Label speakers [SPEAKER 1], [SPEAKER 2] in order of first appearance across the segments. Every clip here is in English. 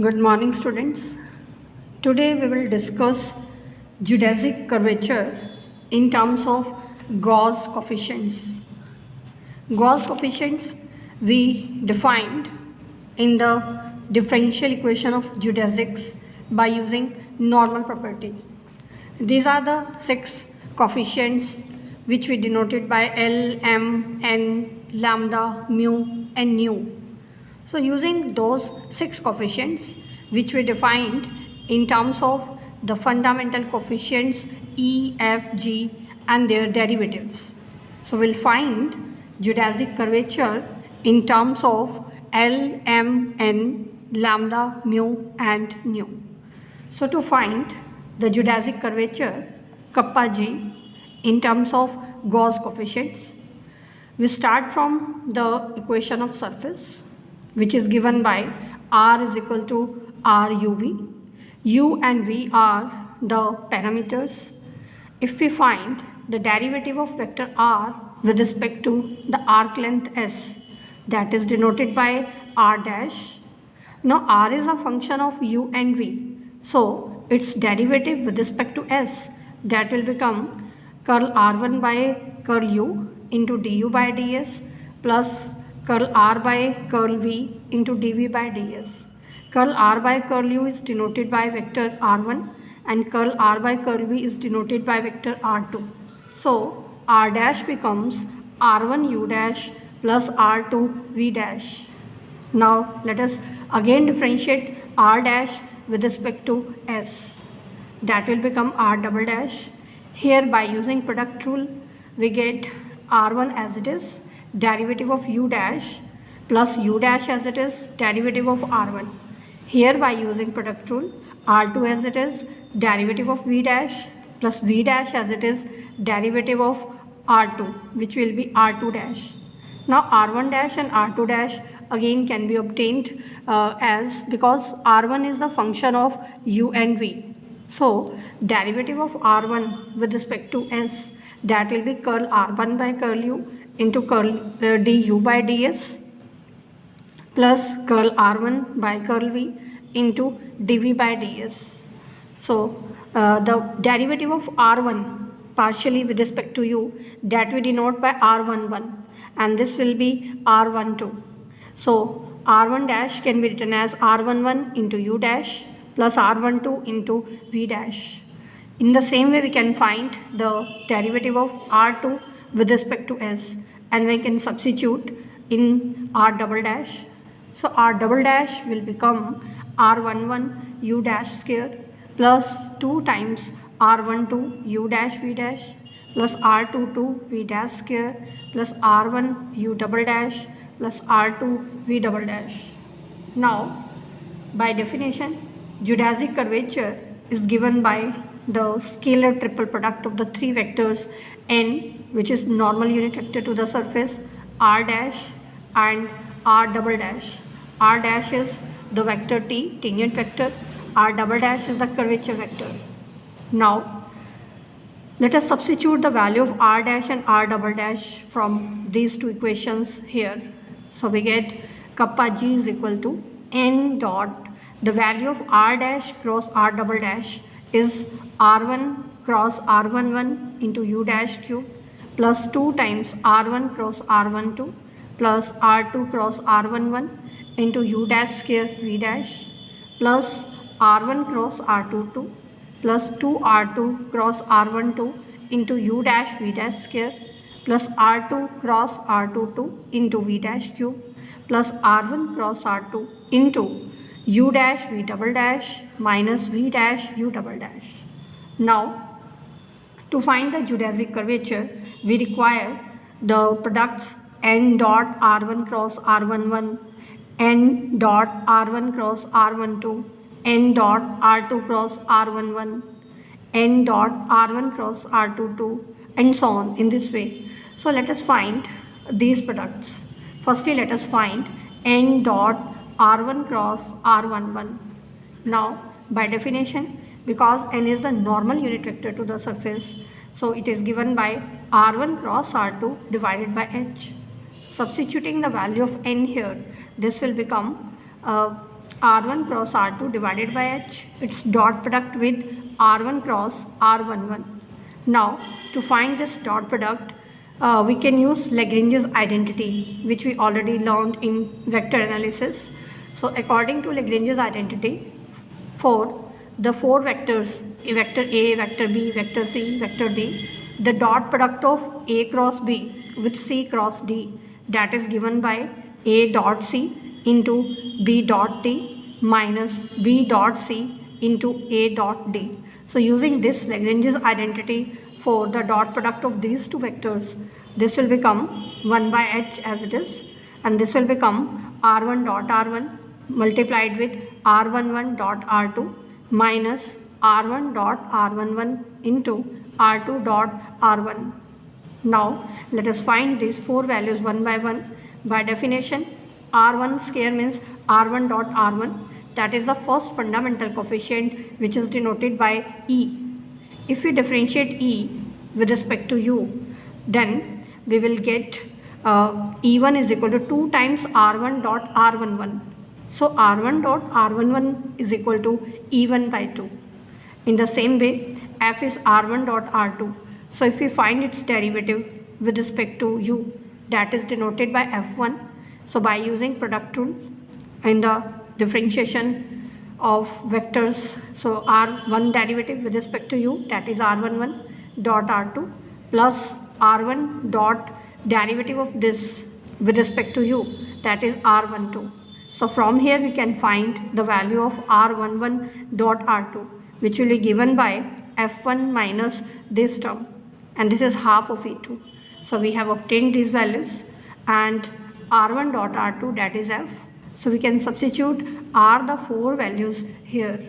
[SPEAKER 1] Good morning, students. Today we will discuss geodesic curvature in terms of Gauss coefficients. Gauss coefficients we defined in the differential equation of geodesics by using normal property. These are the 6 coefficients which we denoted by L, M, N, lambda, mu and nu. So using those 6 coefficients which we defined in terms of the fundamental coefficients E, F, G and their derivatives. So we'll find geodesic curvature in terms of L, M, N, lambda, mu and nu. So to find the geodesic curvature kappa G in terms of Gauss coefficients, we start from the equation of surface, which is given by R is equal to RUV. U and V are the parameters. If we find the derivative of vector R with respect to the arc length S, that is denoted by R dash. Now R is a function of U and V. So its derivative with respect to S, that will become curl R1 by curl U into du by ds plus curl R by curl V into dV by ds. Curl R by curl U is denoted by vector R1 and curl R by curl V is denoted by vector R2. So R dash becomes R1 U dash plus R2 V dash. Now let us again differentiate R dash with respect to S. That will become R double dash. Here by using product rule we get R1 as it is, derivative of U dash plus U dash as it is, derivative of R1. Here by using product rule, R2 as it is, derivative of V dash plus V dash as it is, derivative of R2, which will be R2 dash. Now R1 dash and R2 dash again can be obtained as because R1 is the function of U and V. So derivative of R1 with respect to S, that will be curl R1 by curl U into curl du by ds plus curl R1 by curl V into dV by ds. So the derivative of R1 partially with respect to U, that we denote by R11 and this will be R12. So R1 dash can be written as R11 into U dash plus R12 into V dash. In the same way we can find the derivative of R2 with respect to S and we can substitute in R double dash. So R double dash will become R11 U dash square plus 2 times R12 U dash V dash plus R22 V dash square plus R1 U double dash plus R2 V double dash. Now by definition, geodesic curvature is given by the scalar triple product of the 3 vectors n, which is normal unit vector to the surface, r dash and r double dash. R dash is the vector t, tangent vector, r double dash is the curvature vector. Now let us substitute the value of r dash and r double dash from these 2 equations here. So we get kappa g is equal to n dot, the value of r dash cross r double dash is r1 cross r11 into u dash cube plus 2 times r1 cross r12 plus r2 cross r11 into u dash square v dash plus r1 cross r22 plus 2r2 cross r12 into u dash v dash square plus r2 cross r22 into v dash cube plus r1 cross r2 into u dash v double dash minus v dash u double dash. Now to find the geodesic curvature we require the products n dot r1 cross r11, n dot r1 cross r12, n dot r2 cross r11, n dot r1 cross r22 and so on in this way. So let us find these products. Firstly let us find n dot r1 cross r11. Now by definition, because n is the normal unit vector to the surface, so it is given by r1 cross r2 divided by h. Substituting the value of n here, this will become R1 cross R2 divided by H, its dot product with R1 cross R11. Now to find this dot product, we can use Lagrange's identity, which we already learned in vector analysis. So according to Lagrange's identity, for the four vectors, vector A, vector B, vector C, vector D, the dot product of A cross B with C cross D, that is given by A dot C into B dot D minus B dot C into A dot D. So using this Lagrange's identity for the dot product of these two vectors, this will become 1 by H as it is, and this will become R1 dot R1 multiplied with R11 dot R2 minus R1 dot R11 into R2 dot R1. Now let us find these four values one by one. By definition, R1 square means R1 dot R1, that is the first fundamental coefficient, which is denoted by E. If we differentiate E with respect to U, then we will get E1 is equal to 2 times R1 dot R11. So R1 dot R11 is equal to E1 by 2. In the same way, F is R1 dot R2. So if we find its derivative with respect to U, that is denoted by F1. So by using product rule in the differentiation of vectors, so R1 derivative with respect to U, that is R11 dot R2 plus R1 dot derivative of this with respect to U, that is R12. So from here we can find the value of R11 dot R2, which will be given by F1 minus this term, and this is half of E2. So we have obtained these values, and R1 dot R2, that is F. So we can substitute R the four values here.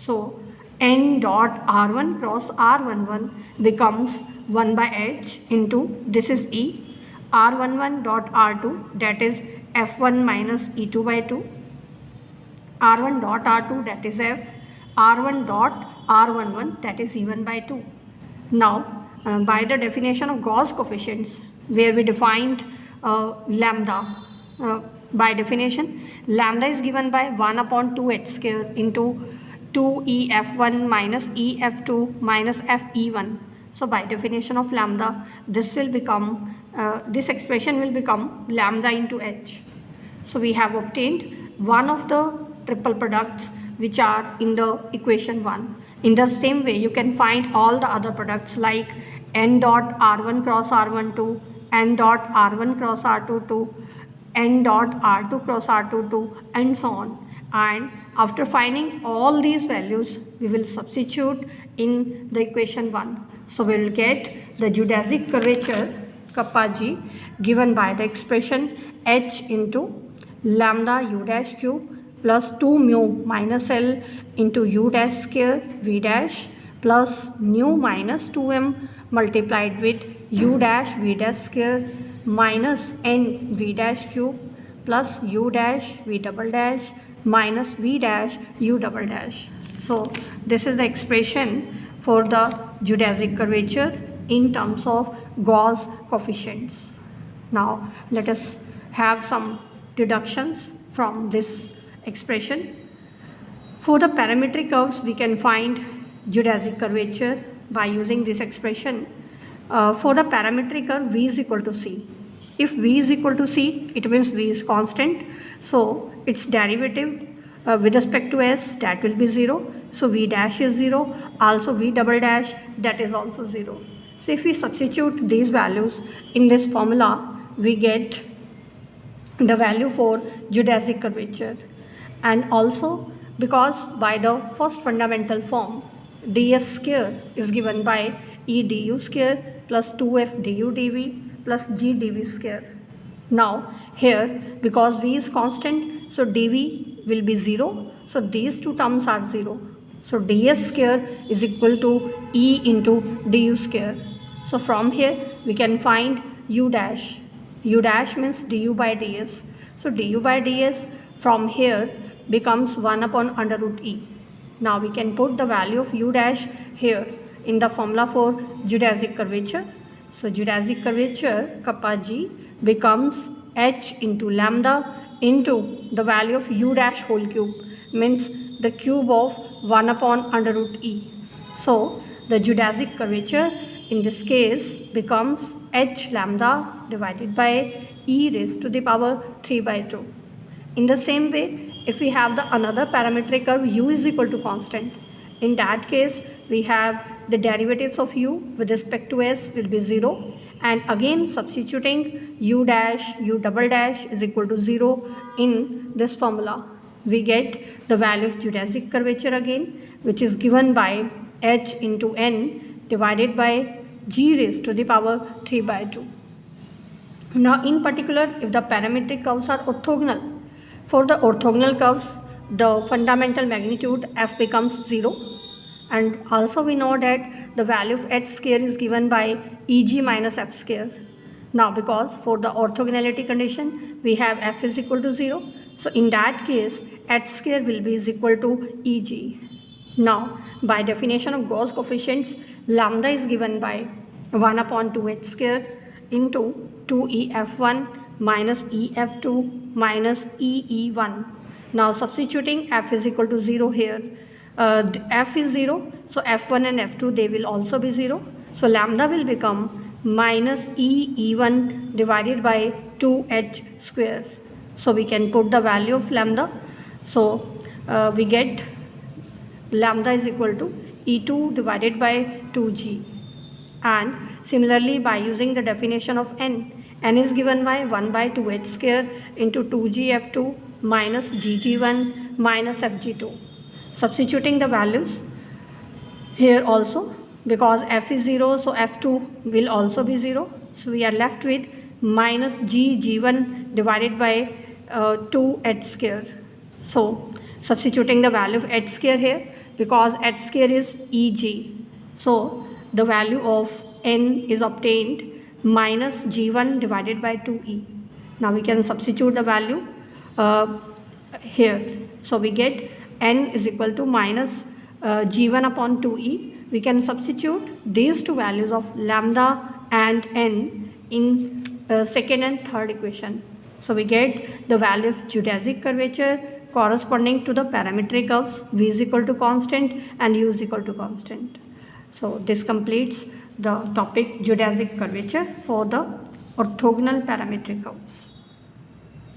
[SPEAKER 1] So N dot R1 cross R11 becomes 1 by H into, this is E, R11 dot R2, that is F1 minus E2 by 2, R1 dot R2, that is F, R1 dot R11, that is E1 by 2. Now by the definition of Gauss coefficients, where we defined lambda, by definition lambda is given by 1 upon 2h square into 2EF1 minus EF2 minus FE1. So by definition of lambda, this will become, this expression will become lambda into h. So we have obtained one of the triple products which are in the equation 1. In the same way, you can find all the other products like N dot R1 cross R12, N dot R1 cross R22, N dot R2 cross R22, and so on. And after finding all these values, we will substitute in the equation 1. So we will get the geodesic curvature kappa g given by the expression h into lambda u dash cube plus 2 mu minus L into u dash square v dash plus nu minus 2m multiplied with u dash v dash square minus n v dash cube plus u dash v double dash minus v dash u double dash. So this is the expression for the geodesic curvature in terms of Gauss coefficients. Now let us have some deductions from this expression. For the parametric curves, we can find geodesic curvature by using this expression. For the parametric curve, v is equal to c. If v is equal to c, it means v is constant. So its derivative with respect to s, that will be 0. So v dash is 0. Also v double dash, that is also 0. So if we substitute these values in this formula, we get the value for geodesic curvature. And also because by the first fundamental form, ds square is given by E du square plus 2f du dv plus g dv square. Now here, because v is constant, so dv will be 0. So these two terms are 0. So ds square is equal to E into du square. So from here we can find u dash. U dash means du by ds. So du by ds from here becomes 1 upon under root e. Now we can put the value of u dash here in the formula for geodesic curvature. So geodesic curvature kappa g becomes h into lambda into the value of u dash whole cube, means the cube of 1 upon under root e. So the geodesic curvature in this case becomes h lambda divided by e raised to the power 3 by 2. In the same way, if we have the another parametric curve u is equal to constant, in that case we have the derivatives of u with respect to s will be 0, and again substituting u dash u double dash is equal to 0 in this formula, we get the value of geodesic curvature again, which is given by h into n divided by g raised to the power 3 by 2. Now in particular, if the parametric curves are orthogonal, for the orthogonal curves the fundamental magnitude f becomes 0, and also we know that the value of h square is given by eg minus f square. Now because for the orthogonality condition we have f is equal to 0, so in that case h square will be is equal to eg. Now by definition of Gauss coefficients, lambda is given by 1 upon 2h square into 2EF1 minus EF2 minus EE1. Now substituting f is equal to 0 here, f is 0, so f1 and f2 they will also be 0, so lambda will become minus EE1 divided by 2h square. So we can put the value of lambda, so we get lambda is equal to E2 divided by 2g. And similarly, by using the definition of n is given by 1 by 2h square into 2gf2 minus gg1 minus fg2. Substituting the values here also, because f is 0, so f2 will also be 0, so we are left with minus gg1 divided by 2h square. So substituting the value of h square here, because h square is eg, so the value of n is obtained minus g1 divided by 2e. Now we can substitute the value here, so we get n is equal to minus g1 upon 2e. We can substitute these two values of lambda and n in second and third equation, so we get the value of geodesic curvature corresponding to the parametric curves v is equal to constant and u is equal to constant. So this completes the topic geodesic curvature for the orthogonal parametric curves.